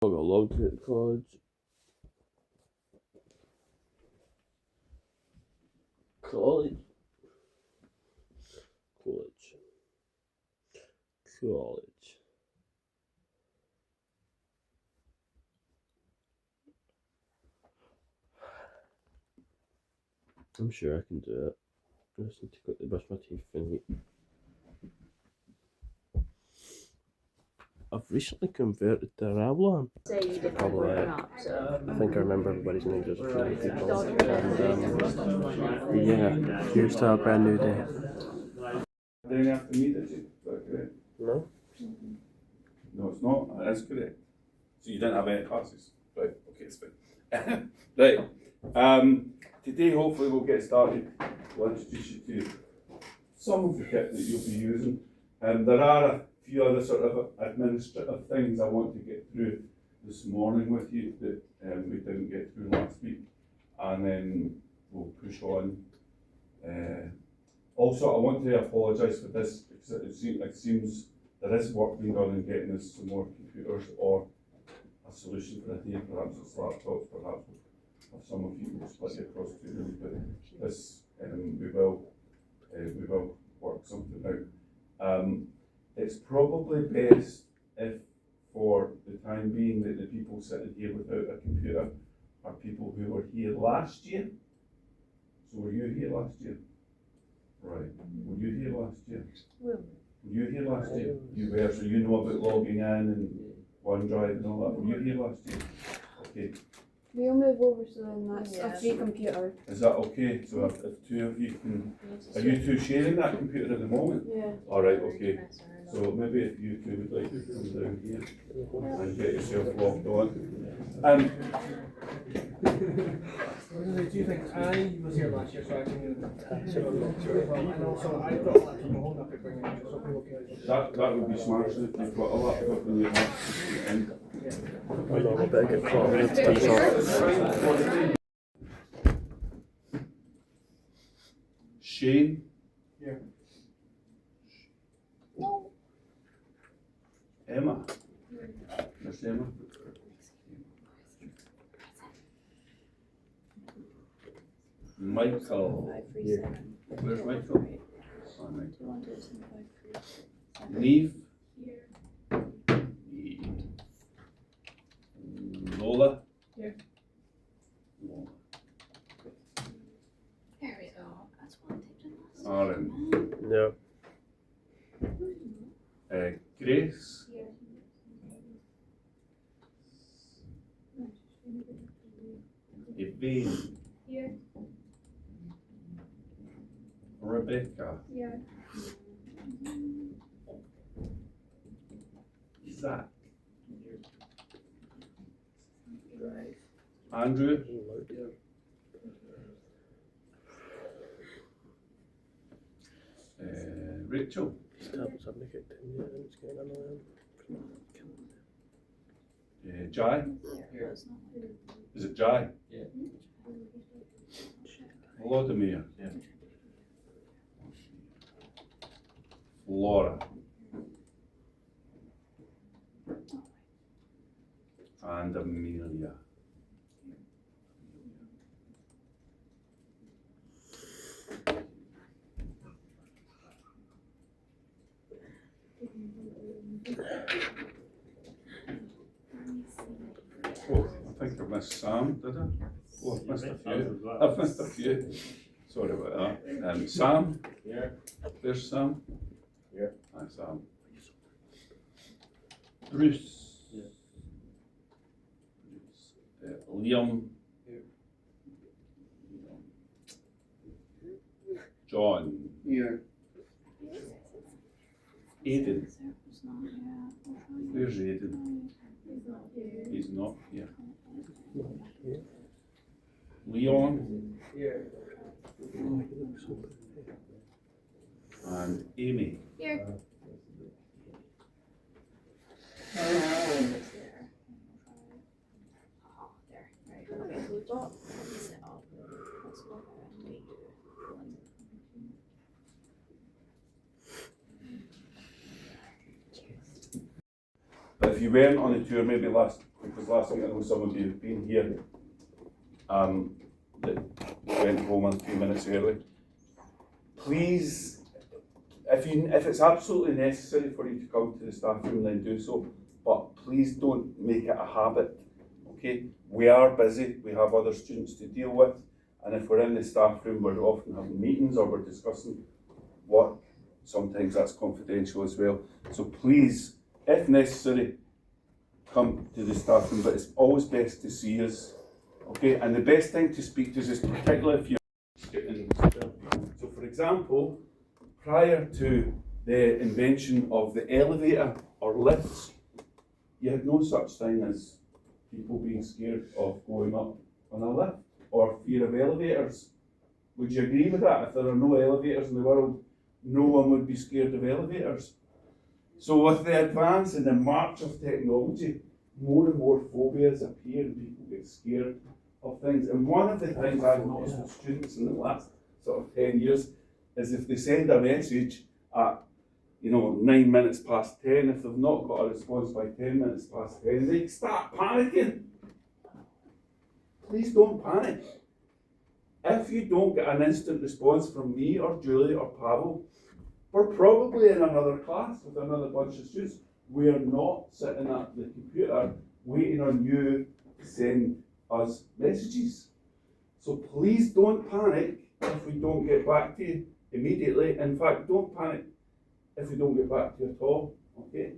I've got loads of it, college. College. I'm sure I can do it. I just need to quickly brush my teeth and eat. I've recently converted to Revlon. Say you did probably not, so. I think I remember everybody's names as a few people. And yeah, here's to a brand new day. Then after me, did you? Is that correct? No? No, it's not. That is correct. So you didn't have any classes? Right, okay, it's fine. Right. Today, hopefully, we'll get started. We'll introduce you to some of the kit that you'll be using. There are a few other sort of administrative things I want to get through this morning with you that we didn't get through last week, and then we'll push on. Also, I want to apologise for this because it seems there is work being done in getting us some more computers or a solution for it here. Perhaps it's laptops, perhaps if some of you will split it across two rooms, but this we will work something out. It's probably best if, for the time being, that the people sitting here without a computer are people who were here last year. So were you here last year? Right. Were you here last year? Were you here last year? You were, so you know about logging in and OneDrive and all that. Were you here last year? Okay. We'll move over so then that's a free computer. Is that okay? So if two of you can, are you two sharing that computer at the moment? Yeah. All right, okay. So maybe if you two would like to come down here and get yourself logged on. Do you think I was here last year, so I can and also I've got a laptop at home I could bring in so people can. That would be smashing if you've got a laptop and you have I know, I better get caught. I have to turn this off. Shane? Yeah. No. Emma? Miss Emma? Michael? Where's Michael? Oh, Neve? Lola? Here. Lola. There we go. That's one thing to Aaron? Yeah. Grace? Elaine? Here. Rebecca? Yeah. Zach? Andrew? Rachel? Jai? Is it Jai? Yeah. Vladimir? Yeah. Laura? And Amelia? Oh, I think I missed Sam, did I? Oh, I've missed a few. I've missed a few. Sorry about that. Sam? Yeah. There's Sam? Yeah. Hi, Sam. Bruce? Yeah. Liam? Yeah. John? Yeah. Aiden? Where's Aiden? He's not here. Leon? Yeah. And Amy? Here. But if you weren't on the tour maybe last because last week I know some of you have been here, that went home a few minutes early. Please, if it's absolutely necessary for you to come to the staff room, then do so, but please don't make it a habit, okay? We are busy, we have other students to deal with, and if we're in the staff room, we're often having meetings or we're discussing work. Sometimes that's confidential as well. So please, if necessary, come to the staff room, but it's always best to see us, okay? And the best time to speak to us is particularly if you're getting. So for example, prior to the invention of the elevator or lifts, you had no such thing as people being scared of going up on a lift or fear of elevators. Would you agree with that? If there are no elevators in the world, no one would be scared of elevators. So with the advance and the march of technology, more and more phobias appear and people get scared of things. And one of the things I've noticed with students in the last sort of 10 years is if they send a message at 9 minutes past 10, if they've not got a response by 10 minutes past 10, they start panicking. Please don't panic. If you don't get an instant response from me or Julie or Pavel, we're probably in another class with another bunch of students. We are not sitting at the computer waiting on you to send us messages. So please don't panic if we don't get back to you immediately. In fact, don't panic if we don't get back to you at all, okay?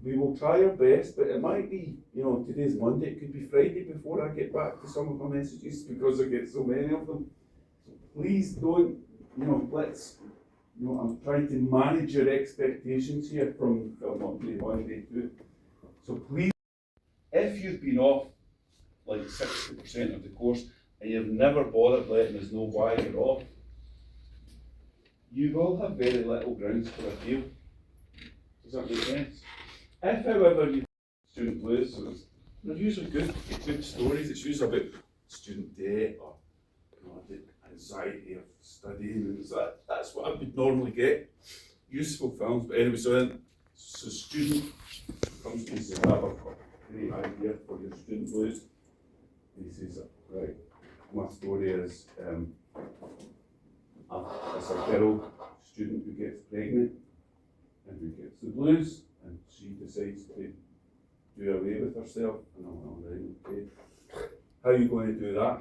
We will try our best, but it might be, today's Monday, it could be Friday before I get back to some of my messages because I get so many of them. So please don't, I'm trying to manage your expectations here from not day one, day two. So please, if you've been off like 60% of the course and you've never bothered letting us know why you're off, you will have very little grounds for appeal. Does that make sense? If, however, you student blues, so they're usually good stories. It's usually about student debt or the anxiety of studying, and that's what I would normally get. Useful films, but anyway, so student comes to me and says, I've got a great idea for your student blues. And he says, right, my story is it's a girl student who gets pregnant and who gets the blues, and she decides to do away with herself. And I'm like, right, okay. How are you going to do that?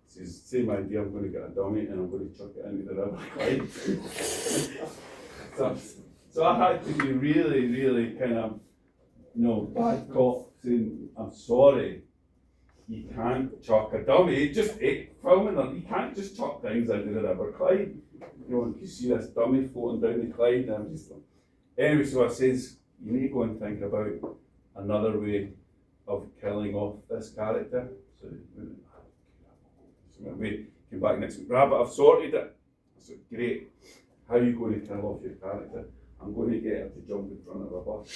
He says, same idea, I'm going to get a dummy and I'm going to chuck it into the River Clyde. so I had to be really, really kind of, bad cop, saying, I'm sorry, you can't chuck a dummy, just filming them, you can't just chuck things into the River Clyde. You see this dummy floating down the Clyde, and I'm just like, anyway, so I says, you need to go and think about another way of killing off this character. So we came back next week, but I've sorted it. I said, great. How are you going to kill off your character? I'm going to get her to jump in front of a bus.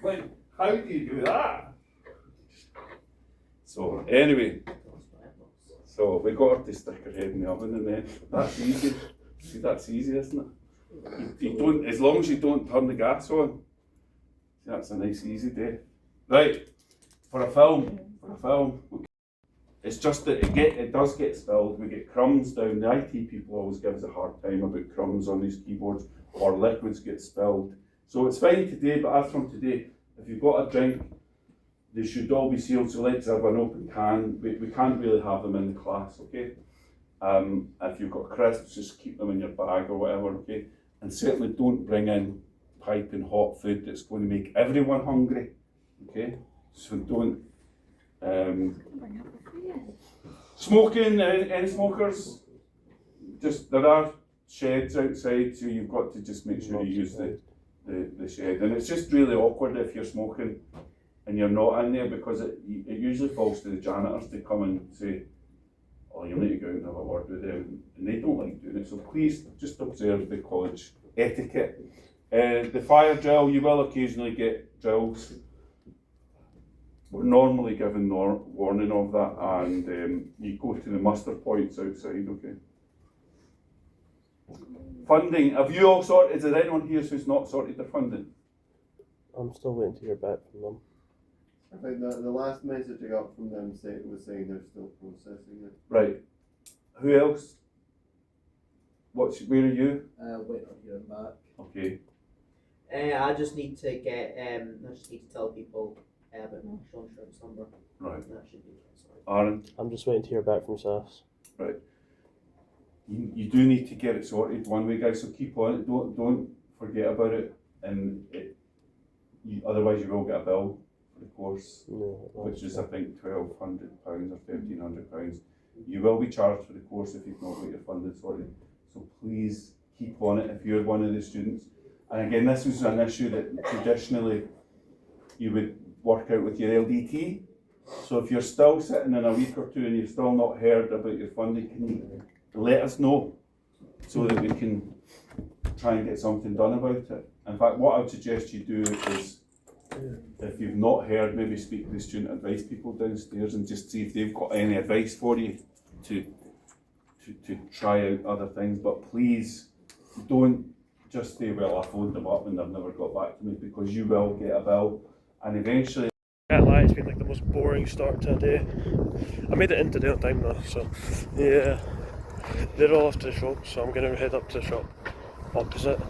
Like, how do you do that? So anyway, so we got her to stick her head in the oven, and then that's easy. See, that's easy, isn't it? You don't, as long as you don't turn the gas on. See, that's a nice easy day. Right, for a film, okay. It's just that it does get spilled. We get crumbs down. The IT people always give us a hard time about crumbs on these keyboards, or liquids get spilled. So it's fine today, but as from today, if you've got a drink, they should all be sealed, so let's have an open can. We can't really have them in the class, okay? If you've got crisps, just keep them in your bag or whatever, okay? And certainly don't bring in piping hot food that's going to make everyone hungry, okay? So don't. Smoking, any smokers? Just, there are sheds outside, so you've got to just make sure you use the shed. And it's just really awkward if you're smoking and you're not in there, because it usually falls to the janitors to come and say, oh, you need to go out and have a word with them, and they don't like doing it. So please just observe the college etiquette. The fire drill, you will occasionally get drills. We're normally given warning of that, and you go to the muster points outside, okay? Funding, have you all sorted? Is there anyone here who's not sorted their funding? I'm still waiting to hear back from them. I think the last message I got from them was saying they're still processing it. Right. Who else? Where are you? Waiting on hearing back. Okay. I just need to get. I just need to tell people about my national insurance number. Right. That should be it. Sorry. Aaron, I'm just waiting to hear back from SAS. you do need to get it sorted one way, guys. So keep on it. Don't forget about it, and otherwise you will get a bill for the course, which is I think £1,200 or £1,500. You will be charged for the course if you've not got your funding sorted. So please keep on it if you're one of the students. And again, this was an issue that traditionally you would work out with your LDT. So if you're still sitting in a week or two and you've still not heard about your funding, can you let us know so that we can try and get something done about it? In fact, what I would suggest you do is, if you've not heard, maybe speak to the student advice people downstairs and just see if they've got any advice for you to try out other things. But please don't just say, well, I phoned them up and they've never got back to me, because you will get a bill, and eventually. Can't lie, it's been like the most boring start to a day. I made it in today on time though, so yeah. They're all off to the shop, so I'm going to head up to the shop opposite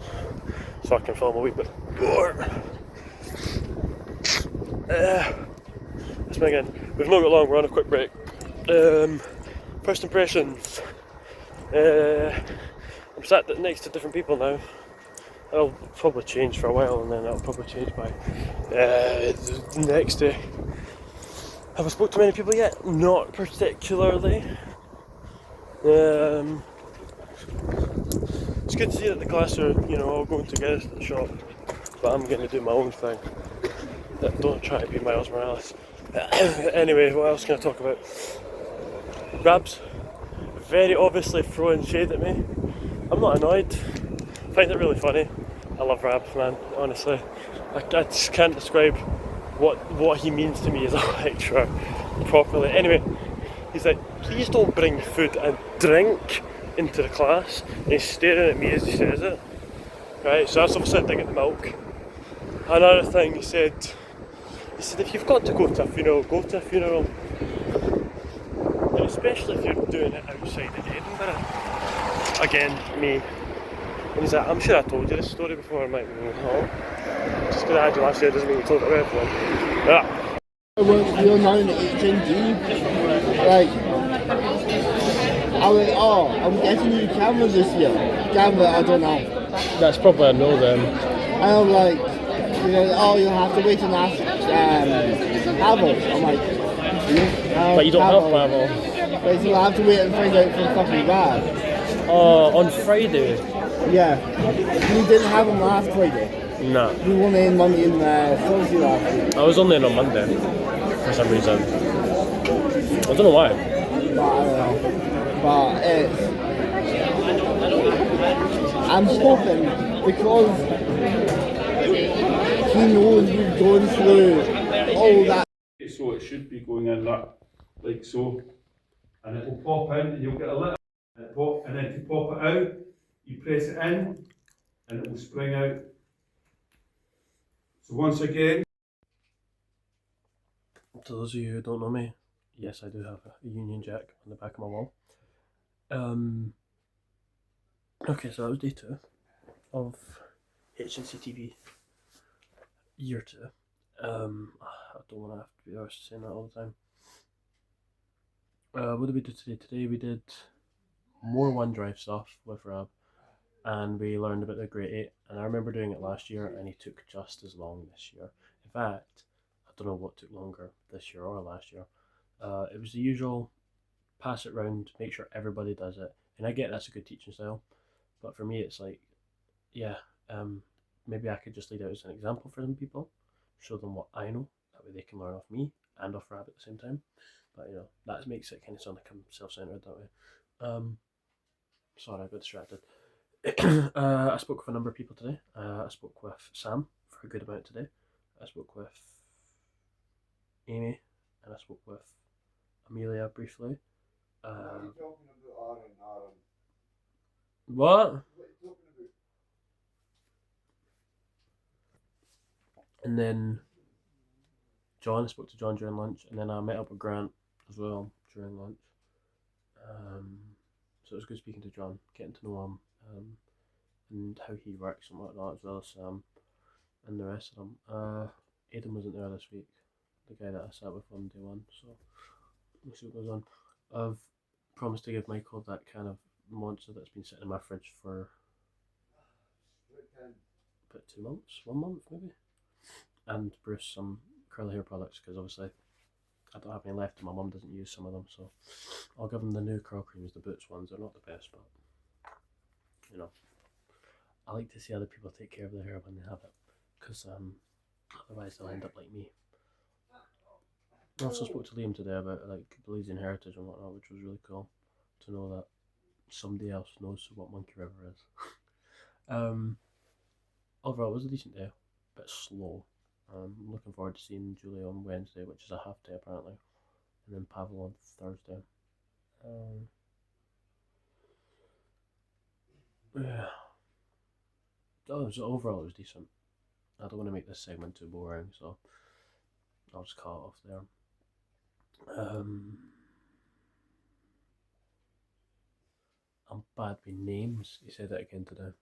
so I can film a wee bit more. Let's begin again. We've not got long, we're on a quick break. First impressions. I'm sat next to different people now. It'll probably change for a while, and then it'll probably change by the next day. Have I spoke to many people yet? Not particularly. It's good to see that the class are, all going together to the shop, but I'm going to do my own thing. Don't try to be Miles Morales. Anyway, what else can I talk about? Rabs, very obviously throwing shade at me. I'm not annoyed. I find it really funny. I love Rabs, man, honestly. I just can't describe what he means to me as a lecturer properly. Anyway, he's like, please don't bring food and drink into the class. And he's staring at me as he says it. Right, so that's obviously a dig at the milk. Another thing he said, if you've got to go to a funeral, go to a funeral. And especially if you're doing it outside of Edinburgh. Again, me. And he's like, I'm sure I told you this story before. I'm like, no. Just because I had you last year doesn't mean you told it to everyone. Yeah. You're known HND, like, I went, I'm getting new cameras this year. Camera, I don't know. That's probably a no then. And I'm like, you'll have to wait and ask Pavel. I'm like, But you don't have Pavel. But so I have to wait and find out from fucking Brad. Oh, on Friday? Yeah. We didn't have him last Friday. No. We were only in Monday and Thursday last week. I was only in on Monday, for some reason. I don't know why. But I don't know. But it's... I'm hoping, because he knows we've gone through all that. So it should be going in that, like so, and it will pop in, and you'll get a little, and then to pop it out, you press it in, and it will spring out. So once again, to those of you who don't know me, yes, I do have a Union Jack on the back of my wall. Okay, so that was day 2 of Hnc Tv Year 2. I don't want to have to be arsed saying that all the time. What did we do today? Today we did more OneDrive stuff with Rab, and we learned about the Gr8 Eight. And I remember doing it last year, and he took just as long this year. In fact, I don't know what took longer this year or last year. It was the usual, pass it round, make sure everybody does it. And I get that's a good teaching style, but for me it's like, yeah, maybe I could just lead out as an example for some people, show them what I know, that way they can learn off me and off Rab at the same time. But that makes it kind of sound like I'm self-centered that way. Sorry, I got distracted. I spoke with a number of people today. I spoke with Sam for a good amount today. I spoke with Amy, and I spoke with Amelia briefly. What? And then John, I spoke to John during lunch, and then I met up with Grant as well during lunch. So it was good speaking to John, getting to know him, and how he works and whatnot, as well as Sam and the rest of them. Aidan wasn't there this week, the guy that I sat with on day one, so we'll see what goes on. I've promised to give Michael that kind of monster that's been sitting in my fridge for about 2 months, 1 month maybe, and Bruce some curly hair products, because obviously I don't have any left and my mum doesn't use some of them, so I'll give them the new curl creams, the Boots ones. They're not the best, but you know, I like to see other people take care of their hair when they have it, because otherwise they'll end up like me. I also spoke to Liam today about like Belizean heritage and whatnot, which was really cool to know that somebody else knows what Monkey River is. Overall, it was a decent day, a bit slow. I'm looking forward to seeing Julie on Wednesday, which is a half day apparently, and then Pavel on Thursday. Yeah. Oh, so overall it was decent. I don't want to make this segment too boring, so I'll just cut it off there. I'm bad with names. He said that again today.